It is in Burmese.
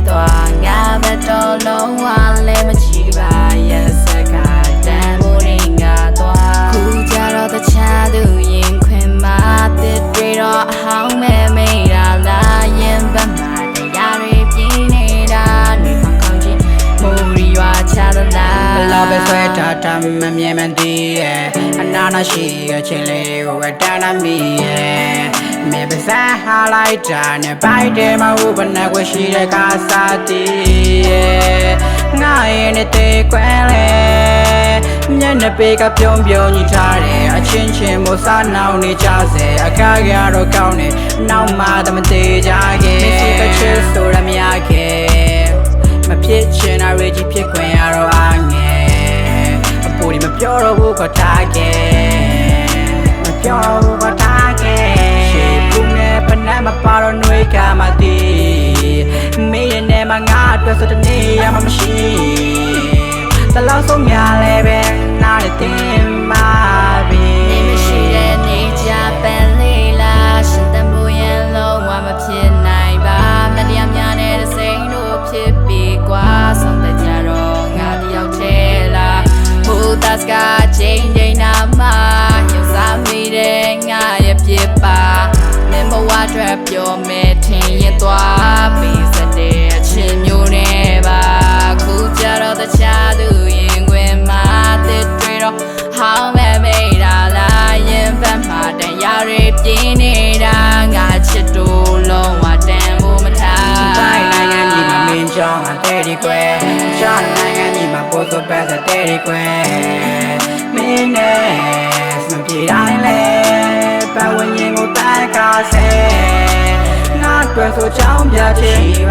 သွားငါဘက်တော့လုံးဝလည်းမချီပါရဲ့စကားတန်ဖို့ရင်ငါသွားခုကြတော့တခြားသူရင်ခွင်မှာတစ်တွေတော့အဟောင်းမဲ့မိတာလားရင်ဘက်မှာတရားတွေပြင်းနေတာနေမှကောင်းချင်းမိုးရီရွာချသလားဘလောက်ပဲဆွဲထားတာမမြင်မသိရဲ့အနာနာရှိရဲ့ချင်းလေးကိုပဲတန်းမိရဲ့မေပစားဟာလိုက်တာနဲ့ဘိုက်တဲမှာဟိုဘနဲ့ွယ်ရှိတဲ့ကားစားတည်ရဲ့ငါရဲ့နဲ့တေကွဲလေမျက်နှာပေကပြုံးပြုံးညီထားတယ်အချင်းချင်းမို့စားနောင်နေကြစေအခါကတော့ကောင်းတယ်နောက်မှတမသေးကြခဲ့မစီကချစ်ဆိုရမရခဲ့မဖြစ်ချင်တာရေကြီးဖြစ်ခွင့်ရတော့အားငယ်အပူဒီမပြောတော့ဘူးကထားခဲ့မပြောတော့ဘူးကထားခဲ့ရှေ့ကူနဲ့ပနတ်မပါတော့နှွေးကမှတည်မေးရနဲ့မငါအတွက်ဆိုတနေ့ရမှမရှိတလောက်ဆုံးများလဲပဲနားနဲ့တင်ပါပြီနေမရှိတဲ့နေကြပန်လေးလားရှင်တန်ဖို့ရင်လုံးဝမဖြစ်နိုင်ပါမတရားများနဲ့တစိမ့်တို့ဖြစ်ပြီးကွာဆုံးတဲ့ကြတော့ငါတယောက်ထဲလားဟိုသားစကားချိန်ချိန်နာမှာရုပ်စားမိတဲ့ငါရဲ့ဖြစ်ပါမင်းဘဝအတွက်ပြောမယ်ထင်ရင်သွားပြီးစတဲ့အချင်းမျိုးနဲ့ပါခုကြတော့တခြားသူရင်ခွင်မှာတစ်တွေတော့ဟောင်းမဲ့မိတာလားရင်ဘက်မှာတရားတွေပြင်းနေတာငါချစ်တို့လုံးဝတန်ဖို့မထားတိုင်းနိုင်ငံကြီးမှာမင်းကြောင့်အသေးဒီကွယ်ချာနိုင်ငံကြီးမှာပို့ဆိုပဲတဲ့ဒီကွယ်မင်းနဲ့စမပြေတိုင်းလဲပတ်ဝန်းကျင်ကိုတိုက်ကားဆဲငါတွေ့ဆိုချောင်းပြချင်ပါ